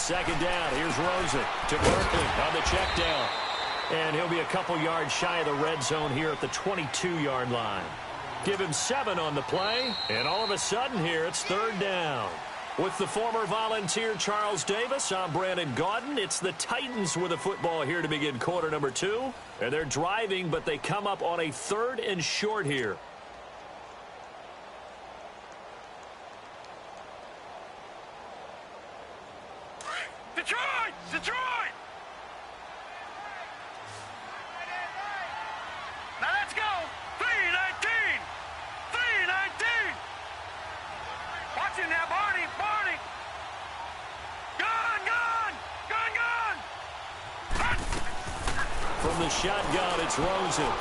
It's second down. Here's Rosen to Berkeley on the check down. And he'll be a couple yards shy of the red zone here at the 22-yard line. Give him 7 on the play, and all of a sudden here it's third down. With the former Volunteer Charles Davis, I'm Brandon Gaudin. It's the Titans with the football here to begin quarter number 2. And they're driving, but they come up on a 3rd and short here. Detroit! Detroit! Now let's go! 3-19! 3-19! Watch it now, Barney! Barney! Gun! Gun! Gun! Gun! From the shotgun, it's Rosen.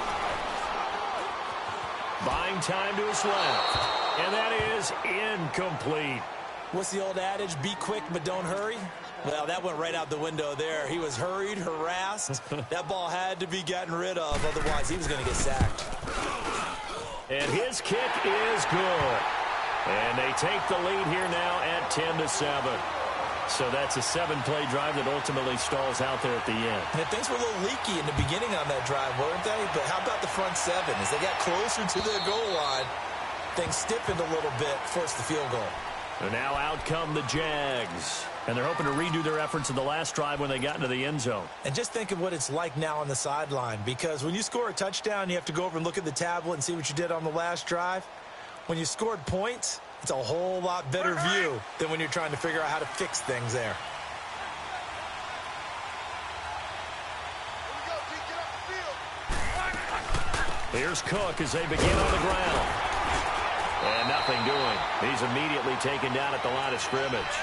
Buying time to his left. And that is incomplete. What's the old adage? Be quick, but don't hurry? Well, that went right out the window there. He was hurried, harassed. That ball had to be gotten rid of. Otherwise, he was going to get sacked. And his kick is good. And they take the lead here now at 10-7. So that's a 7-play drive that ultimately stalls out there at the end. And things were a little leaky in the beginning on that drive, weren't they? But how about the front 7? As they got closer to the goal line, things stiffened a little bit, forced the field goal. And now out come the Jags. And they're hoping to redo their efforts in the last drive when they got into the end zone. And just think of what it's like now on the sideline. Because when you score a touchdown, you have to go over and look at the tablet and see what you did on the last drive. When you scored points, it's a whole lot better view than when you're trying to figure out how to fix things there. Here's Cook as they begin on the ground. And nothing doing. He's immediately taken down at the line of scrimmage.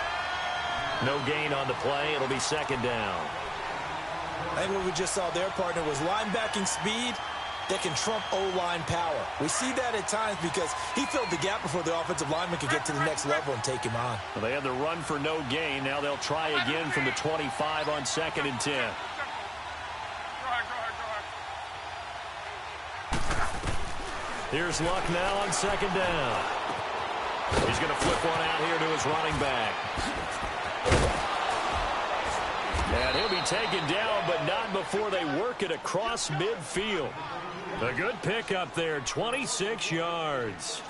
No gain on the play. It'll be second down. I think what we just saw there, partner, was linebacking speed that can trump O-line power. We see that at times because he filled the gap before the offensive lineman could get to the next level and take him on. Well, they had the run for no gain. Now they'll try again from the 25 on 2nd and 10. Here's Luck now on 2nd down. He's going to flip one out here to his running back. And he'll be taken down, but not before they work it across midfield. A good pickup there, 26 yards.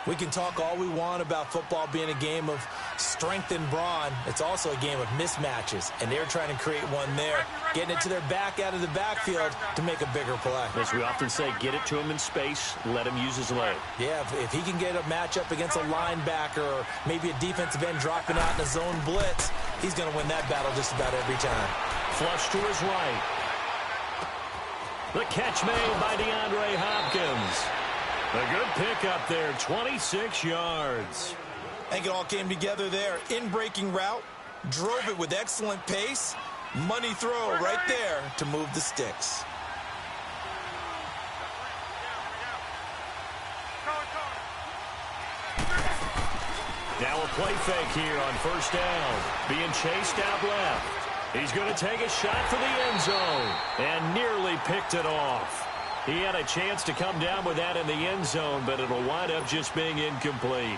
We can talk all we want about football being a game of strength and brawn. It's also a game of mismatches, and they're trying to create one there, getting it to their back out of the backfield to make a bigger play. As we often say, get it to him in space, let him use his leg. Yeah, if he can get a matchup against a linebacker or maybe a defensive end dropping out in a zone blitz, he's going to win that battle just about every time. Flush to his right. The catch made by DeAndre Hopkins. A good pickup there, 26 yards. I think it all came together there. In-breaking route, drove it with excellent pace. Money throw right there to move the sticks. Now a play fake here on 1st down. Being chased out left. He's going to take a shot for the end zone and nearly picked it off. He had a chance to come down with that in the end zone, but it'll wind up just being incomplete.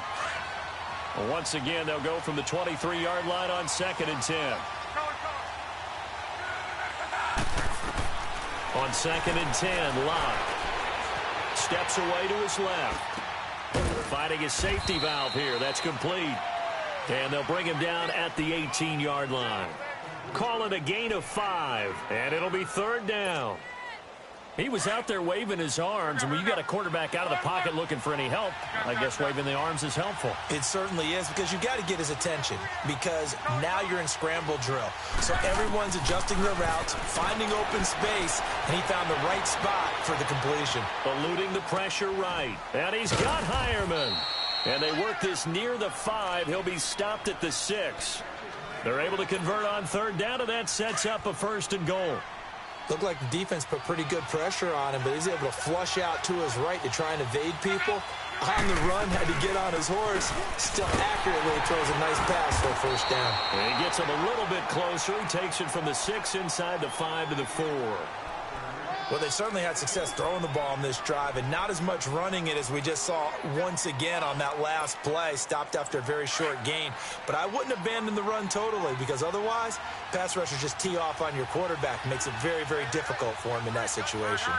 Once again, they'll go from the 23-yard line on 2nd and 10. On 2nd and 10, Locke steps away to his left. Finding his safety valve here. That's complete. And they'll bring him down at the 18-yard line. Call it a gain of 5, and it'll be 3rd down. He was out there waving his arms, and when you got a quarterback out of the pocket looking for any help, I guess waving the arms is helpful. It certainly is, because you got to get his attention, because now you're in scramble drill. So everyone's adjusting their routes, finding open space, and he found the right spot for the completion. Eluding the pressure right, and he's got Hireman. And they work this near the 5. He'll be stopped at the 6. They're able to convert on 3rd down, and that sets up a 1st and goal. Looked like the defense put pretty good pressure on him, but he's able to flush out to his right to try and evade people. On the run, had to get on his horse. Still accurately throws a nice pass for a 1st down. And he gets him a little bit closer. He takes it from the 6 inside the 5 to the 4. Well, they certainly had success throwing the ball on this drive and not as much running it as we just saw once again on that last play. Stopped after a very short gain. But I wouldn't abandon the run totally because otherwise, pass rushers just tee off on your quarterback. Makes it very, very difficult for him in that situation.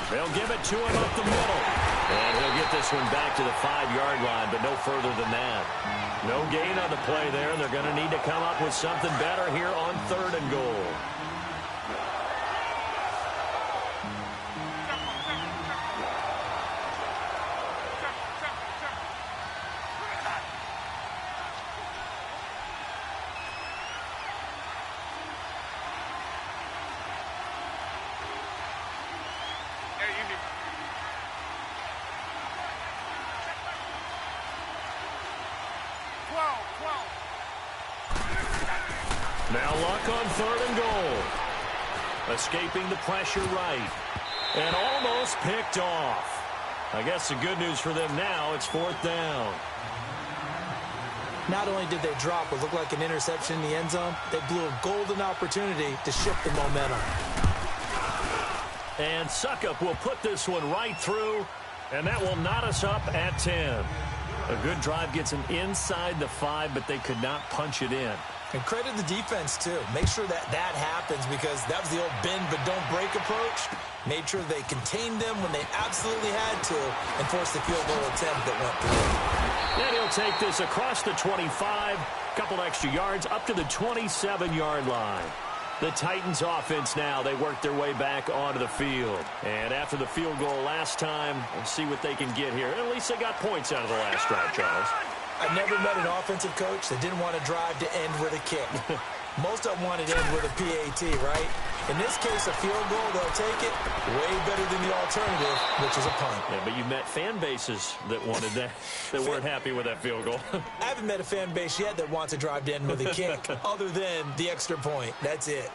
They'll give it to him up the middle. And he'll get this one back to the 5-yard line, but no further than that. No gain on the play there. They're going to need to come up with something better here on 3rd and goal. Now Luck on 3rd and goal. Escaping the pressure right. And almost picked off. I guess the good news for them now, it's 4th down. Not only did they drop what looked like an interception in the end zone, they blew a golden opportunity to shift the momentum. And Suckup will put this one right through, and that will knot us up at 10. A good drive gets them inside the 5, but they could not punch it in. And credit the defense, too. Make sure that happens because that was the old bend but don't break approach. Made sure they contained them when they absolutely had to and forced the field goal attempt that went through. And he'll take this across the 25, couple extra yards up to the 27-yard line. The Titans offense now, they work their way back onto the field. And after the field goal last time, we'll see what they can get here. At least they got points out of the last drive, Charles. I've never met an offensive coach that didn't want to drive to end with a kick. Most of them wanted to end with a PAT, right? In this case, a field goal, they'll take it way better than the alternative, which is a punt. Yeah, but you met fan bases that wanted that, that weren't happy with that field goal. I haven't met a fan base yet that wants to drive to end with a kick other than the extra point. That's it.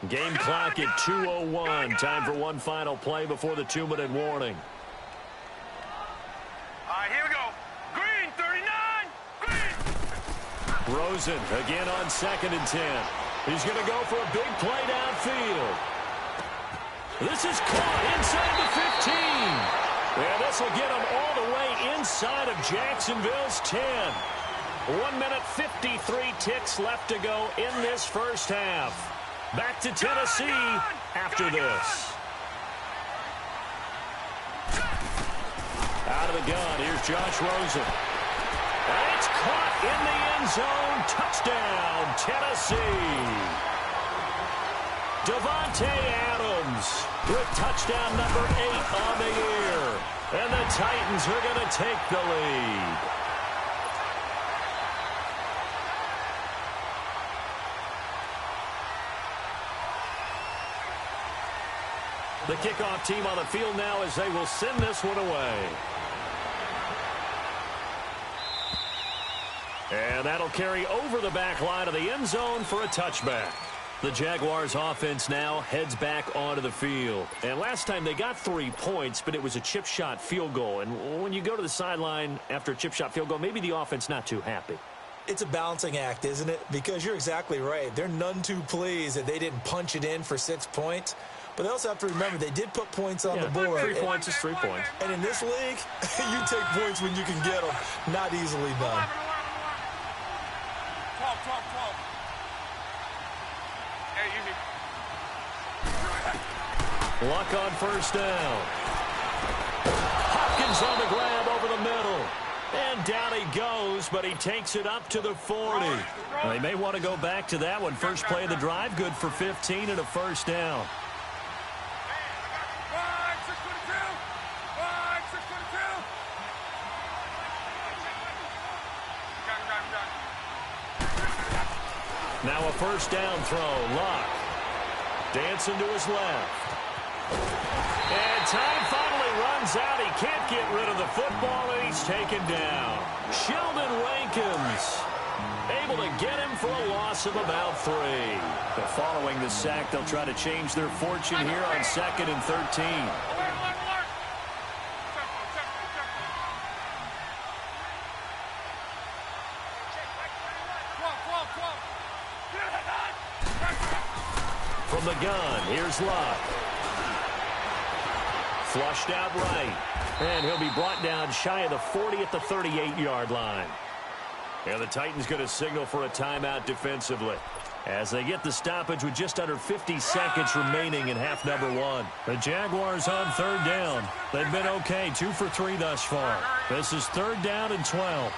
Game clock at 2:01. Time for one final play before the 2-minute warning. All right, here we go. Green, 39. Green. Rosen again on 2nd and 10. He's going to go for a big play downfield. This is caught inside the 15. And this will get him all the way inside of Jacksonville's 10. 1 minute 53 ticks left to go in this first half. Back to Tennessee after this. Out of the gun, here's Josh Rosen. And it's caught in the end zone. Touchdown, Tennessee. Devontae Adams with touchdown number 8 on the year. And the Titans are going to take the lead. The kickoff team on the field now as they will send this one away. And that'll carry over the back line of the end zone for a touchback. The Jaguars offense now heads back onto the field. And last time they got 3 points, but it was a chip shot field goal. And when you go to the sideline after a chip shot field goal, maybe the offense not too happy. It's a balancing act, isn't it? Because you're exactly right. They're none too pleased that they didn't punch it in for 6 points. But they also have to remember they did put points on the board. 3 points is 3 points. And in this league, you take points when you can get them. Not easily done. 12. Hey, easy. Luck on first down. Hopkins on the grab over the middle. And down he goes, but he takes it up to the 40. Well, they may want to go back to that one. First play of the drive, good for 15 and a first down. Now a first down throw. Luck dancing to his left. And time finally runs out. He can't get rid of the football, and he's taken down. Sheldon Rankins Able to get him for a loss of about 3. But following the sack, they'll try to change their fortune here on 2nd and 13. From the gun, here's Luck. Flushed out right. And he'll be brought down shy of the 40 at the 38-yard line. And the Titans going to signal for a timeout defensively as they get the stoppage with just under 50 seconds remaining in half number 1. The Jaguars on 3rd down. They've been okay, 2 for 3 thus far. This is 3rd down and 12.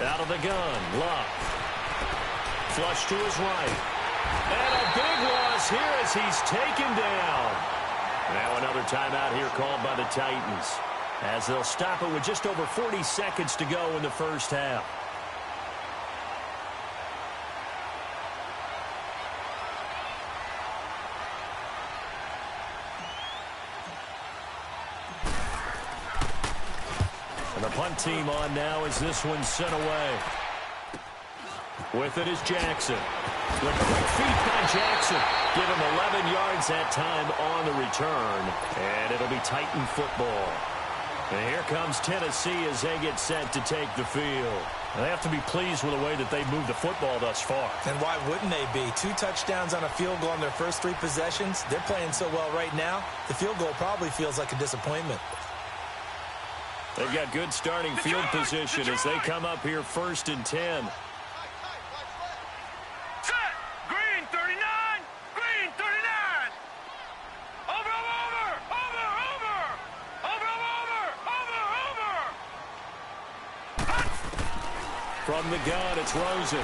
Out of the gun, Luck. Flush to his right. And a big loss here as he's taken down. Now another timeout here called by the Titans as they'll stop it with just over 40 seconds to go in the first half. And the punt team on now as this one's sent away. With it is Jackson. With quick feet by Jackson. Give him 11 yards that time on the return. And it'll be Titan football. And here comes Tennessee as they get set to take the field. They have to be pleased with the way that they've moved the football thus far. And why wouldn't they be? 2 touchdowns on a field goal in their first 3 possessions. They're playing so well right now, the field goal probably feels like a disappointment. They've got good starting field position as they come up here 1st and 10. From the gun, it's Rosen.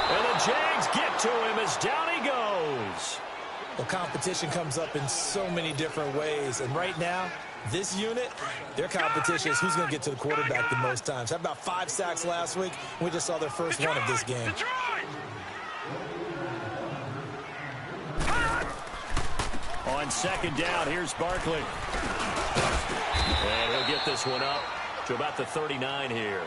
And the Jags get to him as down he goes. Well, competition comes up in so many different ways. And right now, this unit, their competition is who's going to get to the quarterback the most times. How about 5 sacks last week? We just saw their first one of this game. On 2nd down, here's Barkley. And he'll get this one up to about the 39 here.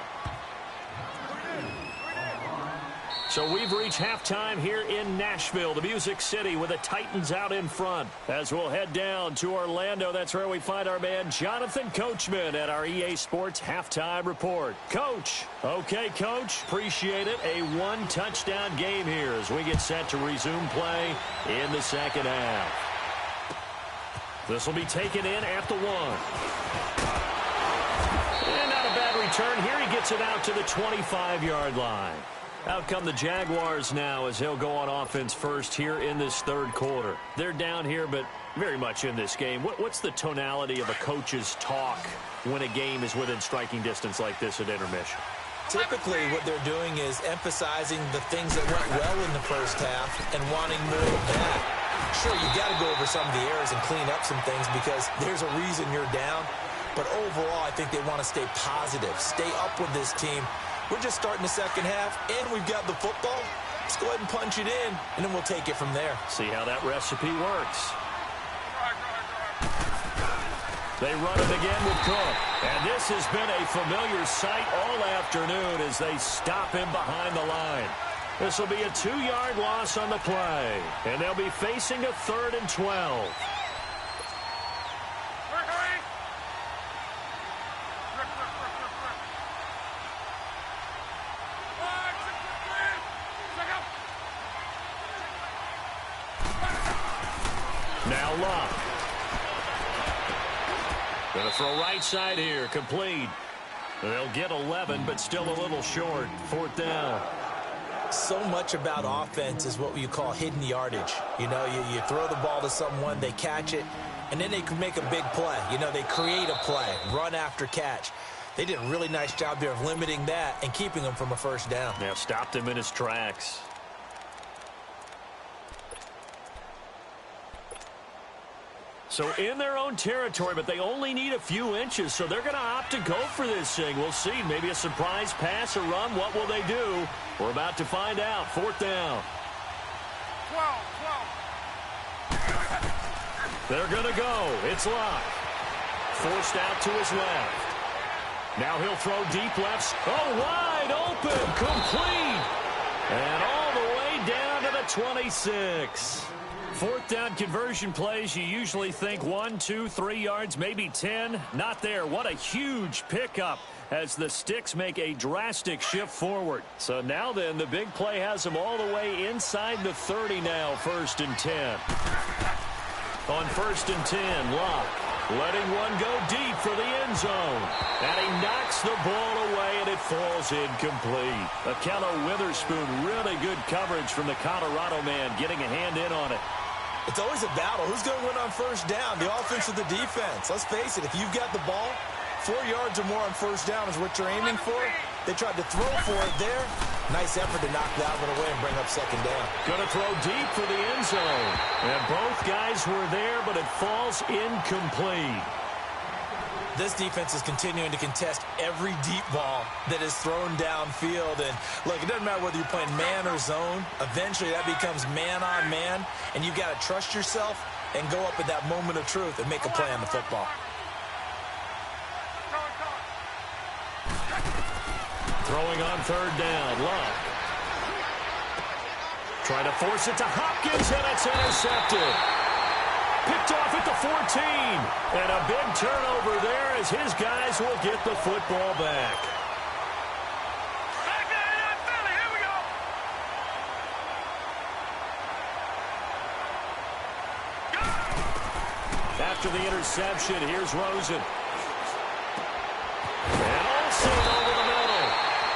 So we've reached halftime here in Nashville, the Music City, with the Titans out in front. As we'll head down to Orlando, that's where we find our man Jonathan Coachman at our EA Sports Halftime Report. Coach. Okay, Coach. Appreciate it. A 1-touchdown game here as we get set to resume play in the second half. This will be taken in at the 1. And not a bad return here. He gets it out to the 25-yard line. Out come the Jaguars now as they'll go on offense first here in this 3rd quarter. They're down here, but very much in this game. What's the tonality of a coach's talk when a game is within striking distance like this at intermission? Typically, what they're doing is emphasizing the things that went well in the first half and wanting more of that. Sure, you got to go over some of the errors and clean up some things because there's a reason you're down. But overall, I think they want to stay positive, stay up with this team. We're just starting the second half, and we've got the football. Let's go ahead and punch it in, and then we'll take it from there. See how that recipe works. They run it again with Cook. And this has been a familiar sight all afternoon as they stop him behind the line. This will be a 2-yard loss on the play, and they'll be facing a 3rd and 12. Now Luck. Gonna throw right side here, complete. They'll get 11, but still a little short. 4th down. So much about offense is what you call hidden yardage. You know, you throw the ball to someone, they catch it, and then they can make a big play. You know, they create a play, run after catch. They did a really nice job there of limiting that and keeping him from a 1st down. Yeah, stopped him in his tracks. So in their own territory, but they only need a few inches, so they're going to opt to go for this thing. We'll see. Maybe a surprise pass or run. What will they do? We're about to find out. 4th down. 12. They're going to go. It's Locke. Forced out to his left. Now he'll throw deep left. Oh, wide open. Complete. And all the way down to the 26. Fourth down conversion plays, you usually think 1, 2, 3 yards, maybe 10. Not there. What a huge pickup as the Sticks make a drastic shift forward. So now then, the big play has them all the way inside the 30 now, 1st and 10. On 1st and 10, Locke letting one go deep for the end zone. And he knocks the ball away, and it falls incomplete. Akello Witherspoon, really good coverage from the Colorado man, getting a hand in on it. It's always a battle. Who's going to win on 1st down, the offense or the defense? Let's face it, if you've got the ball, 4 yards or more on 1st down is what you're aiming for. They tried to throw for it there. Nice effort to knock that one away and bring up 2nd down. Going to throw deep for the end zone. And both guys were there, but it falls incomplete. This defense is continuing to contest every deep ball that is thrown downfield. And, look, it doesn't matter whether you're playing man or zone. Eventually, that becomes man-on-man, and you've got to trust yourself and go up at that moment of truth and make a play on the football. Throwing on 3rd down, Locke. Trying to force it to Hopkins, and it's intercepted. Picked off at the 14. And a big turnover there as his guys will get the football back. Here we go. After the interception, here's Rosen. And also over the middle.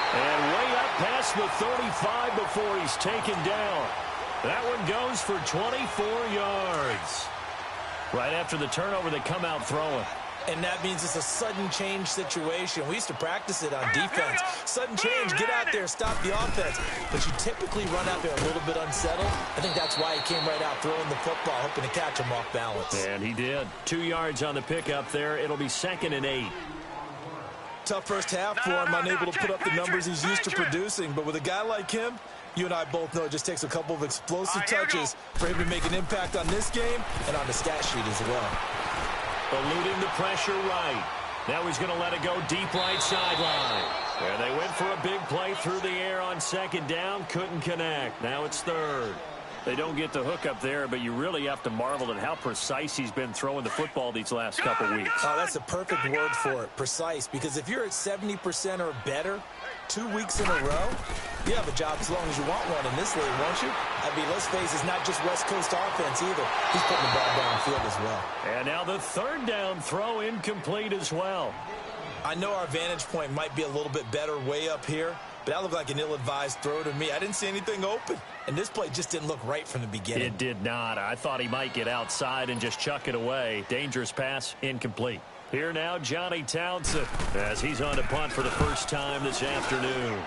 And way up past the 35 before he's taken down. That one goes for 24 yards. Right after the turnover, they come out throwing. And that means it's a sudden change situation. We used to practice it on defense. Sudden change, get out there, stop the offense. But you typically run out there a little bit unsettled. I think that's why he came right out throwing the football, hoping to catch him off balance. And he did. 2 yards on the pickup there. It'll be 2nd and 8. Tough first half for him, unable to put up the numbers he's used to producing. But with a guy like him, you and I both know it just takes a couple of explosive touches for him to make an impact on this game and on the stat sheet as well. Eluding the pressure right. Now he's going to let it go deep right sideline. And they went for a big play through the air on 2nd down. Couldn't connect. Now it's 3rd. They don't get the hook up there, but you really have to marvel at how precise he's been throwing the football these last couple weeks. Oh, that's a perfect word for it, precise, because if you're at 70% or better 2 weeks in a row, you have a job as long as you want one in this league, won't you? I mean, let's face it, it's not just West Coast offense either. He's putting the ball downfield as well. And now the 3rd down throw incomplete as well. I know our vantage point might be a little bit better way up here, but that looked like an ill-advised throw to me. I didn't see anything open, and this play just didn't look right from the beginning. It did not. I thought he might get outside and just chuck it away. Dangerous pass, incomplete. Here now, Johnny Townsend, as he's on to punt for the first time this afternoon.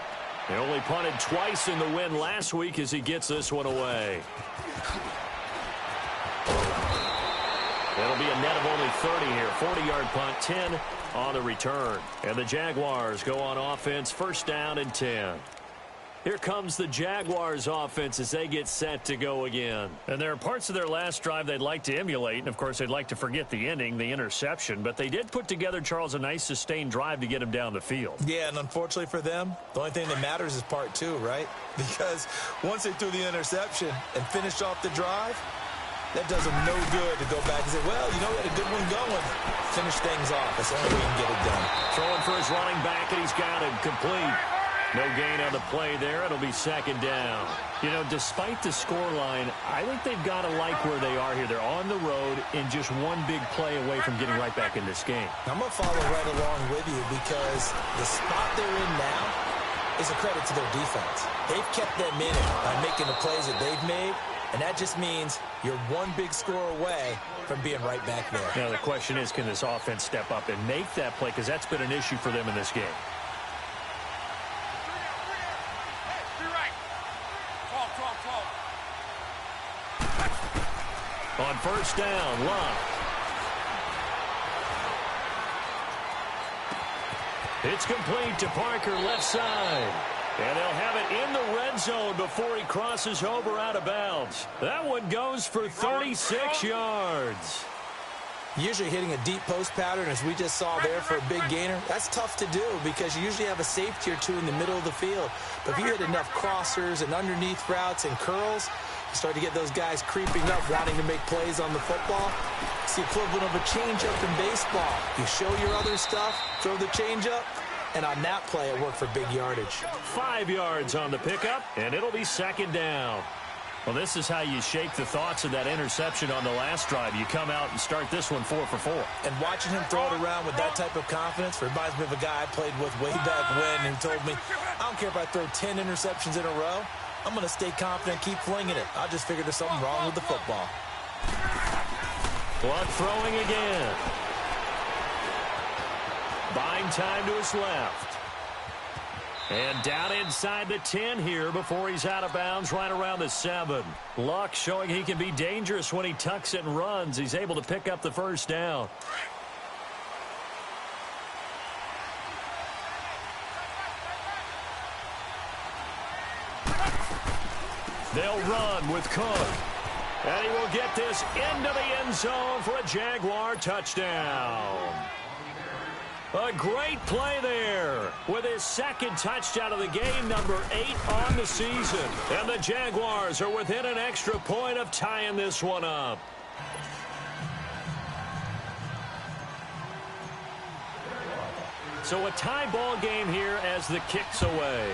He only punted twice in the win last week as he gets this one away. It'll be a net of only 30 here. 40-yard punt, 10 on the return. And the Jaguars go on offense, 1st down and 10. Here comes the Jaguars offense as they get set to go again. And there are parts of their last drive they'd like to emulate. And, of course, they'd like to forget the ending, the interception. But they did put together, Charles, a nice sustained drive to get him down the field. Yeah, and unfortunately for them, the only thing that matters is part 2, right? Because once they threw the interception and finished off the drive, that does them no good to go back and say, well, you know, we had a good one going. Finish things off. That's the only way you can get it done. Throwing for his running back, and he's got him complete. No gain on the play there. It'll be 2nd down. You know, despite the scoreline, I think they've got to like where they are here. They're on the road and just one big play away from getting right back in this game. I'm going to follow right along with you because the spot they're in now is a credit to their defense. They've kept them in it by making the plays that they've made, and that just means you're one big score away from being right back there. Now, the question is, can this offense step up and make that play? Because that's been an issue for them in this game. On 1st down, Locke. It's complete to Parker, left side. And they'll have it in the red red zone before he crosses over out of bounds. That one goes for 36 yards. Usually hitting a deep post pattern, as we just saw there for a big gainer, that's tough to do because you usually have a safety or two in the middle of the field. But if you hit enough crossers and underneath routes and curls, you start to get those guys creeping up, wanting to make plays on the football. It's the equivalent of a changeup in baseball. You show your other stuff, throw the changeup, and on that play, it worked for big yardage. 5 yards on the pickup, and it'll be second down. Well, this is how you shake the thoughts of that interception on the last drive. You come out and start this one 4 for 4. And watching him throw it around with that type of confidence reminds me of a guy I played with way back when who told me, I don't care if I throw 10 interceptions in a row. I'm going to stay confident, keep flinging it. I just figured there's something wrong with the football. Clock throwing again. Buying time to his left. And down inside the 10 here before he's out of bounds right around the 7. Luck showing he can be dangerous when he tucks it and runs. He's able to pick up the first down. They'll run with Cook. And he will get this into the end zone for a Jaguar touchdown. A great play there with his second touchdown of the game, number 8 on the season. And the Jaguars are within an extra point of tying this one up. So a tie ball game here as the kick's away.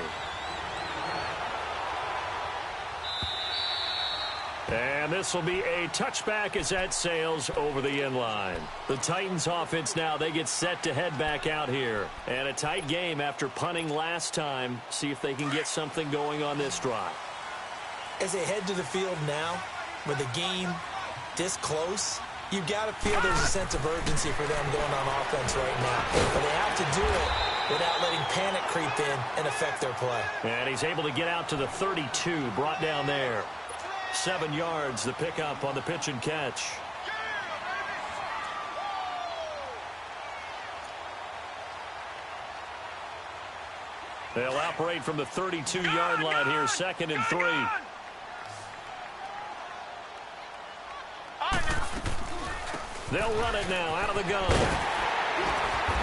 And this will be a touchback as that sails over the end line. The Titans offense now, they get set to head back out here. And a tight game after punting last time. See if they can get something going on this drive. As they head to the field now, with the game this close, you've got to feel there's a sense of urgency for them going on offense right now. But they have to do it without letting panic creep in and affect their play. And he's able to get out to the 32, brought down there. 7 yards, the pickup on the pitch and catch. They'll operate from the 32-yard line here, 2nd and 3. They'll run it now out of the gun.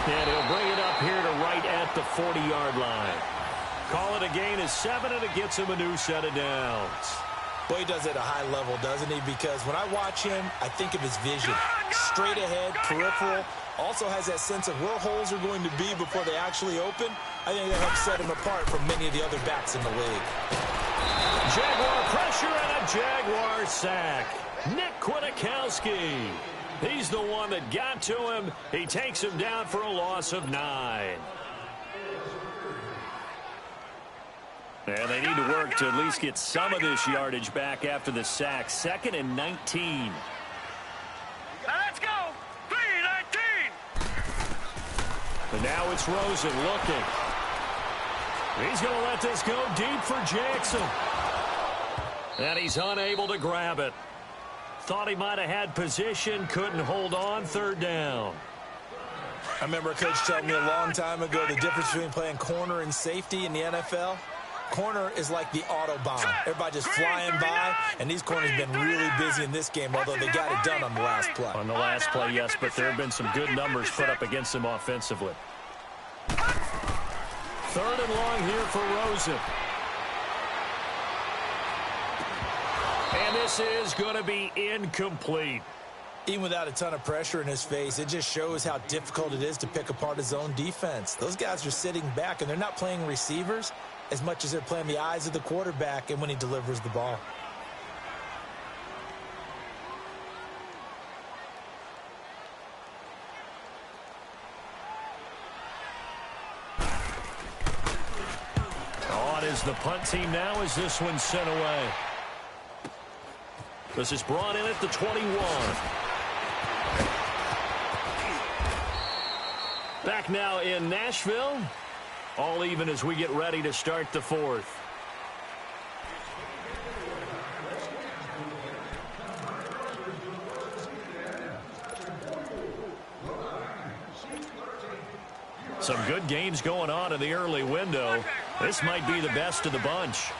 And he'll bring it up here to right at the 40-yard line. Call it a gain of 7, and it gets him a new set of downs. Boy, he does it at a high level, doesn't he? Because when I watch him, I think of his vision. Straight ahead, peripheral. Also has that sense of where holes are going to be before they actually open. I think that helps set him apart from many of the other backs in the league. Jaguar pressure and a Jaguar sack. Nick Kwiatkowski. He's the one that got to him. He takes him down for a loss of 9. And they need to work to at least get some of this yardage back after the sack. 2nd and 19. Let's go. 3-19. And now it's Rosen looking. He's going to let this go deep for Jackson. And he's unable to grab it. Thought he might have had position, couldn't hold on, 3rd down. I remember a coach telling me a long time ago the difference between playing corner and safety in the NFL. Corner is like the Autobahn. Everybody just flying by, and these corners have been really busy in this game, although they got it done on the last play. On the last play, yes, but there have been some good numbers put up against them offensively. 3rd and long here for Rosen. And this is going to be incomplete. Even without a ton of pressure in his face, it just shows how difficult it is to pick apart his own defense. Those guys are sitting back, and they're not playing receivers as much as they're playing the eyes of the quarterback and when he delivers the ball. On is the punt team now as this one's sent away. This is brought in at the 21. Back now in Nashville. All even as we get ready to start the 4th. Some good games going on in the early window. This might be the best of the bunch.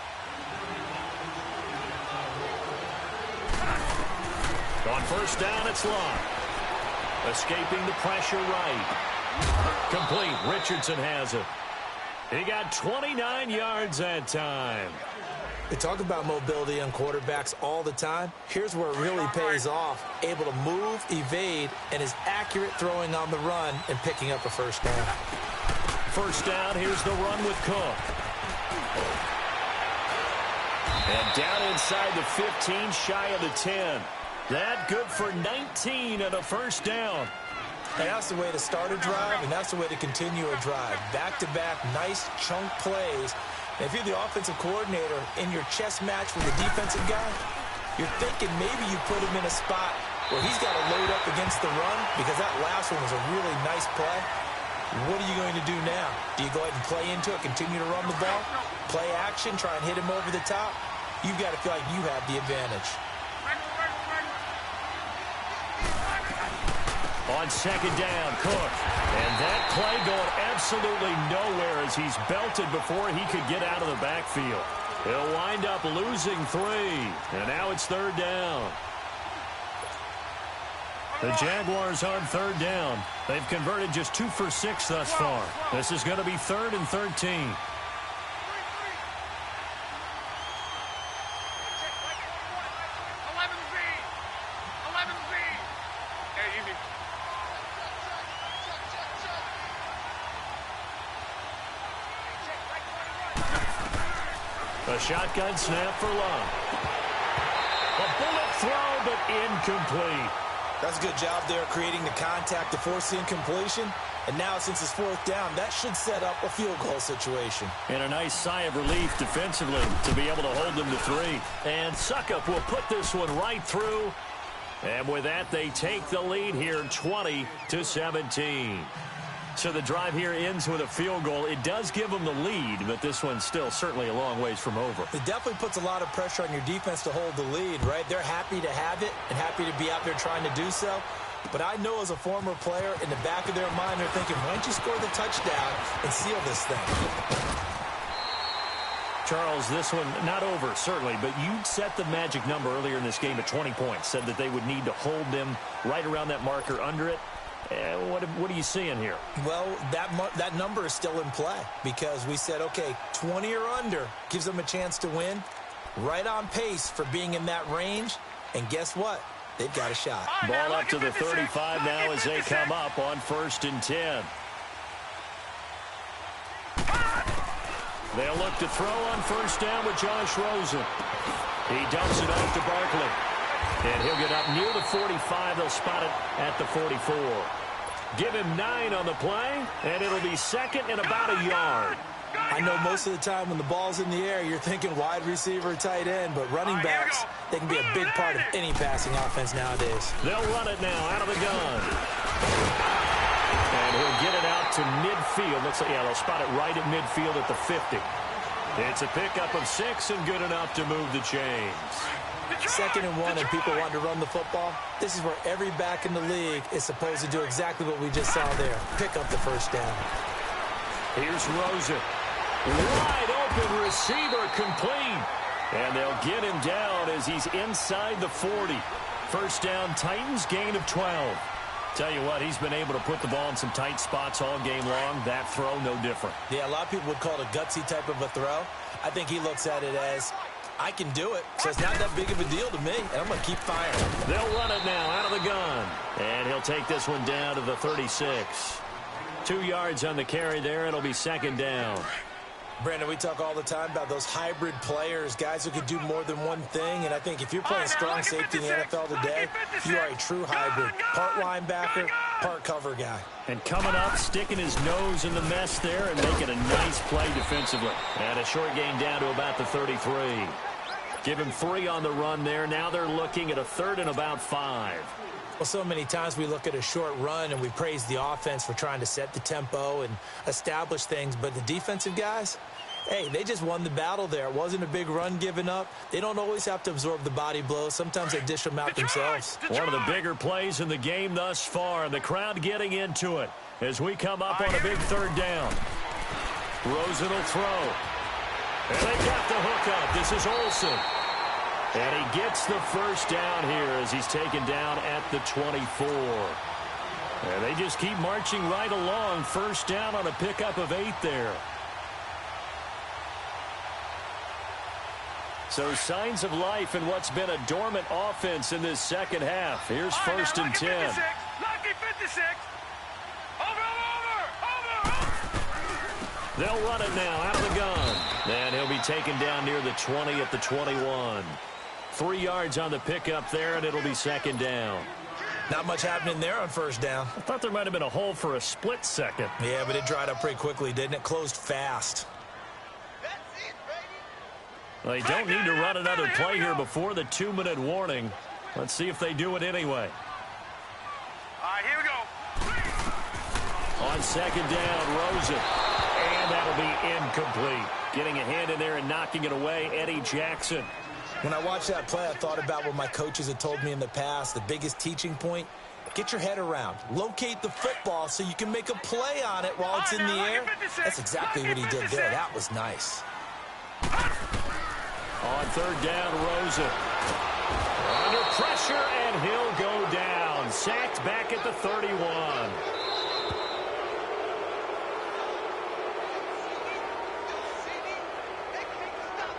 On first down, it's Locke. Escaping the pressure right. Complete. Richardson has it. He got 29 yards that time. They talk about mobility on quarterbacks all the time. Here's where it really pays off. Able to move, evade, and is accurate throwing on the run and picking up a first down. First down, here's the run with Cook. And down inside the 15, shy of the 10. That good for 19 and a first down. And that's the way to start a drive, and that's the way to continue a drive. Back-to-back, nice chunk plays. And if you're the offensive coordinator in your chess match with the defensive guy, you're thinking maybe you put him in a spot where he's got to load up against the run because that last one was a really nice play. What are you going to do now? Do you go ahead and play into it, continue to run the ball, play action, try and hit him over the top? You've got to feel like you have the advantage. On second down, Cook. And that play going absolutely nowhere as he's belted before he could get out of the backfield. He'll wind up losing 3. And now it's third down. The Jaguars on third down. They've converted just 2 for 6 thus far. This is going to be 3rd and 13. A shotgun snap for Love. A bullet throw, but incomplete. That's a good job there creating the contact to force the incompletion. And now, since it's 4th down, that should set up a field goal situation. And a nice sigh of relief defensively to be able to hold them to 3. And Suckup will put this one right through. And with that, they take the lead here 20-17. So the drive here ends with a field goal. It does give them the lead, but this one's still certainly a long ways from over. It definitely puts a lot of pressure on your defense to hold the lead, right? They're happy to have it and happy to be out there trying to do so. But I know as a former player, in the back of their mind, they're thinking, why don't you score the touchdown and seal this thing? Charles, this one not over, certainly, but you set the magic number earlier in this game at 20 points, said that they would need to hold them right around that marker under it. What are you seeing here? Well, that number is still in play because we said, okay, 20 or under gives them a chance to win. Right on pace for being in that range. And guess what? They've got a shot. Ball up to the 35 now as they come up on 1st and 10. They'll look to throw on first down with Josh Rosen. He dumps it off to Barkley. And he'll get up near the 45. They'll spot it at the 44. Give him 9 on the play, and it'll be 2nd and about a yard. I know most of the time when the ball's in the air, you're thinking wide receiver, tight end, but running backs, they can be a big part of any passing offense nowadays. They'll run it now out of the gun. And he'll get it out to midfield. Looks like, they'll spot it right at midfield at the 50. It's a pickup of 6 and good enough to move the chains. 2nd and 1 and people want to run the football. This is where every back in the league is supposed to do exactly what we just saw there. Pick up the first down. Here's Rosen. Wide open receiver complete. And they'll get him down as he's inside the 40. First down, Titans, gain of 12. Tell you what, he's been able to put the ball in some tight spots all game long. That throw, no different. Yeah, a lot of people would call it a gutsy type of a throw. I think he looks at it as, I can do it, so it's not that big of a deal to me, and I'm going to keep firing. They'll run it now out of the gun. And he'll take this one down to the 36. 2 yards on the carry there. It'll be 2nd down. Brandon, we talk all the time about those hybrid players, guys who can do more than one thing, and I think if you're playing strong safety in the NFL today, you are a true hybrid. Part linebacker, part cover guy. And coming up, sticking his nose in the mess there and making a nice play defensively. And a short gain down to about the 33. Give him 3 on the run there. Now they're looking at a 3rd and about 5. Well, so many times we look at a short run and we praise the offense for trying to set the tempo and establish things, but the defensive guys, hey, they just won the battle there. It wasn't a big run given up. They don't always have to absorb the body blows. Sometimes they dish them out themselves. One of the bigger plays in the game thus far. The crowd getting into it as we come up on a big 3rd down. Rosen will throw. And they got the hook up. This is Olsen. And he gets the first down here as he's taken down at the 24. And they just keep marching right along. First down on a pickup of 8 there. So signs of life in what's been a dormant offense in this second half. Here's first and 10. Lucky 56. Over. They'll run it now out of the gun. And he'll be taken down near the 20 at the 21. 3 yards on the pickup there, and it'll be second down. Not much happening there on first down. I thought there might have been a hole for a split second. Yeah, but it dried up pretty quickly, didn't it? Closed fast. They don't need to run another play here before the 2-minute warning. Let's see if they do it anyway. All right, here we go. On second down, Rosen. And that'll be incomplete. Getting a hand in there and knocking it away, Eddie Jackson. When I watched that play, I thought about what my coaches had told me in the past. The biggest teaching point, get your head around. Locate the football so you can make a play on it while it's in the air. That's exactly what he did there. That was nice. On third down, Rosen. Under pressure, and he'll go down. Sacked back at the 31.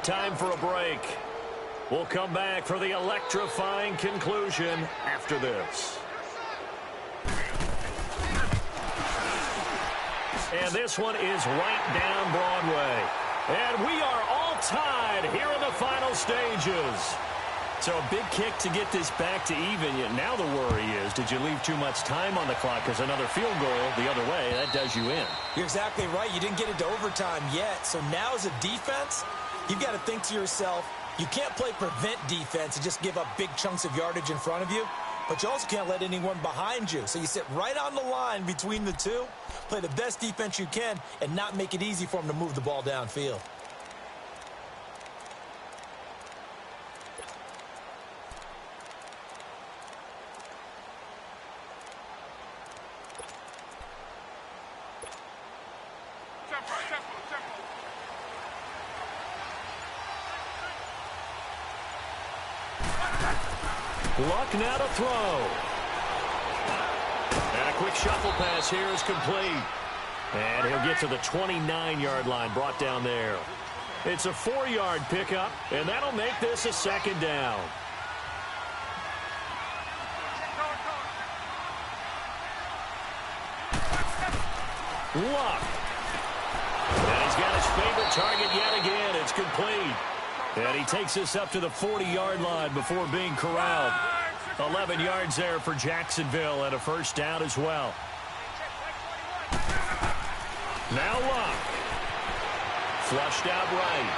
Time for a break. We'll come back for the electrifying conclusion after this. And this one is right down Broadway. And we are all tied here in the final stages. So a big kick to get this back to even. Yet now the worry is, did you leave too much time on the clock? Because another field goal the other way, that does you in. You're exactly right. You didn't get into overtime yet. So now as a defense, you've got to think to yourself, you can't play prevent defense and just give up big chunks of yardage in front of you. But you also can't let anyone behind you. So you sit right on the line between the two, play the best defense you can, and not make it easy for them to move the ball downfield. Luck now to throw. And a quick shuffle pass here is complete. And he'll get to the 29-yard line, brought down there. It's a 4-yard pickup, and that'll make this a second down. Luck. And he's got his favorite target yet again. It's complete. And he takes this up to the 40-yard line before being corralled. 11 yards there for Jacksonville and a first down as well. Now Luck. Flushed out right.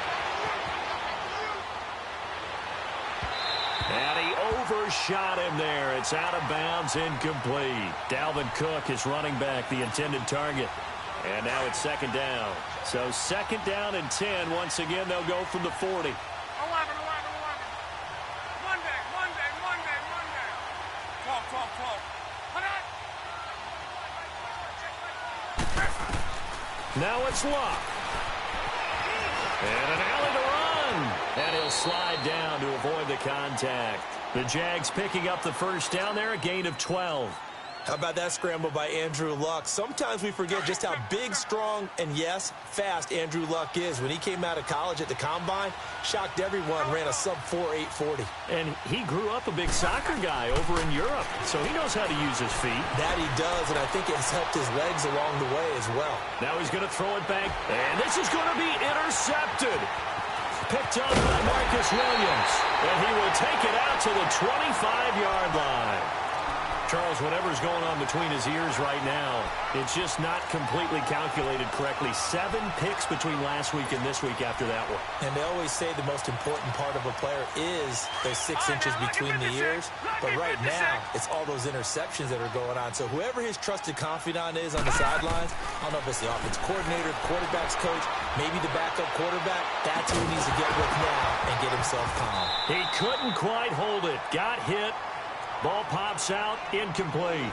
And he overshot him there. It's out of bounds, incomplete. Dalvin Cook is running back, the intended target. And now it's second down. So second down and 10. Once again, they'll go from the 40. 11. Monday. 12. Now it's Luck. And an alley to run. And he'll slide down to avoid the contact. The Jags picking up the first down there, a gain of 12. How about that scramble by Andrew Luck? Sometimes we forget just how big, strong, and yes, fast Andrew Luck is. When he came out of college at the Combine, shocked everyone, ran a sub-4 840. And he grew up a big soccer guy over in Europe, so he knows how to use his feet. That he does, and I think it's helped his legs along the way as well. Now he's going to throw it back, and this is going to be intercepted. Picked up by Marcus Williams, and he will take it out to the 25-yard line. Charles, whatever's going on between his ears right now, it's just not completely calculated correctly. 7 picks between last week and this week after that one. And they always say the most important part of a player is those 6 inches between the ears. But right now, it's all those interceptions that are going on. So whoever his trusted confidant is on the sidelines, I don't know if it's the offense coordinator, quarterback's coach, maybe the backup quarterback, that's who he needs to get with now and get himself calm. He couldn't quite hold it. Got hit. Ball pops out, incomplete.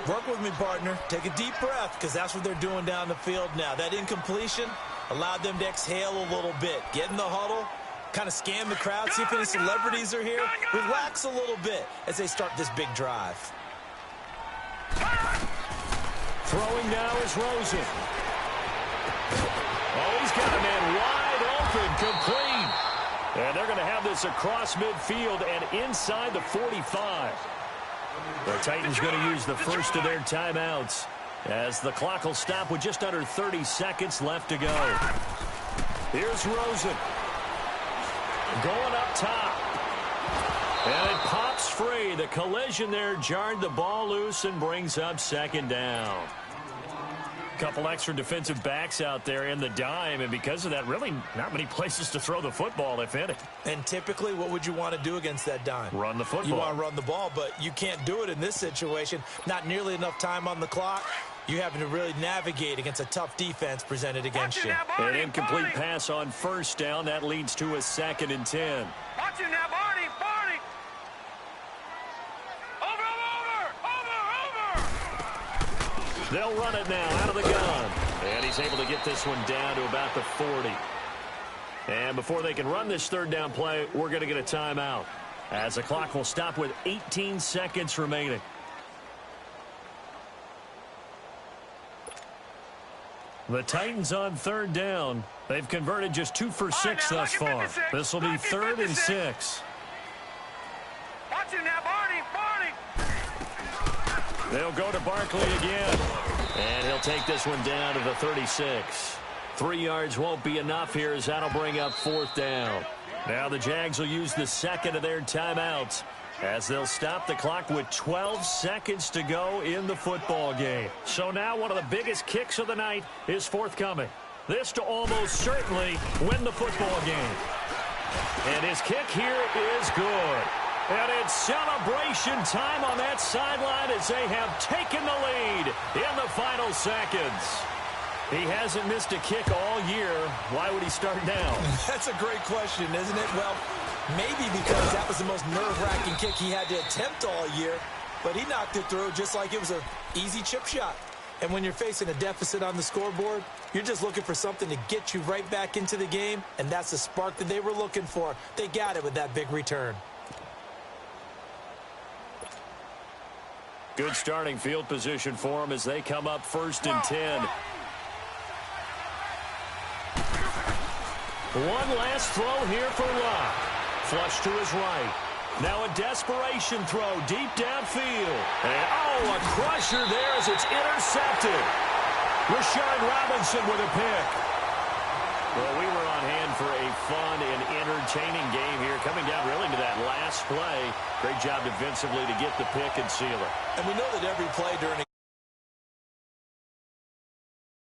Work with me, partner. Take a deep breath, because that's what they're doing down the field now. That incompletion allowed them to exhale a little bit, get in the huddle, kind of scan the crowd, see if any celebrities are here. Relax a little bit as they start this big drive. Throwing now is Rosen. Oh, he's got a man wide open, complete. And they're going to have this across midfield and inside the 45. The Titans going to use the first of their timeouts as the clock will stop with just under 30 seconds left to go. Here's Rosen. Going up top. And it pops free. The collision there jarred the ball loose and brings up second down. Couple extra defensive backs out there in the dime, and because of that, really not many places to throw the football, if any. And typically, what would you want to do against that dime? Run the football. You want to run the ball, but you can't do it in this situation. Not nearly enough time on the clock. You having to really navigate against a tough defense presented against you. An incomplete pass on first down. That leads to a 2nd and 10. Watching that, Barney, Barney. Over. They'll run it now out of the gun. And he's able to get this one down to about the 40. And before they can run this third down play, we're going to get a timeout, as the clock will stop with 18 seconds remaining. The Titans on third down. They've converted just 2 for 6 thus far. This will be 3rd and 6. Watching that, Barney, Barney. They'll go to Barkley again. And he'll take this one down to the 36. 3 yards won't be enough here, as that'll bring up 4th down. Now the Jags will use the second of their timeouts, as they'll stop the clock with 12 seconds to go in the football game. So now one of the biggest kicks of the night is forthcoming. This to almost certainly win the football game. And his kick here is good. And it's celebration time on that sideline as they have taken the lead in the final seconds. He hasn't missed a kick all year. Why would he start now? That's a great question, isn't it? Well, maybe because that was the most nerve-wracking kick he had to attempt all year, but he knocked it through just like it was an easy chip shot. And when you're facing a deficit on the scoreboard, you're just looking for something to get you right back into the game, and that's the spark that they were looking for. They got it with that big return. Good starting field position for them as they come up 1st and 10. One last throw here for Locke. Flush to his right. Now a desperation throw deep downfield. And, oh, a crusher there as it's intercepted. Rashard Robinson with a pick. Well, we were on hand for a fun and entertaining game here, coming down really to that last play. Great job defensively to get the pick and seal it. And we know that every play during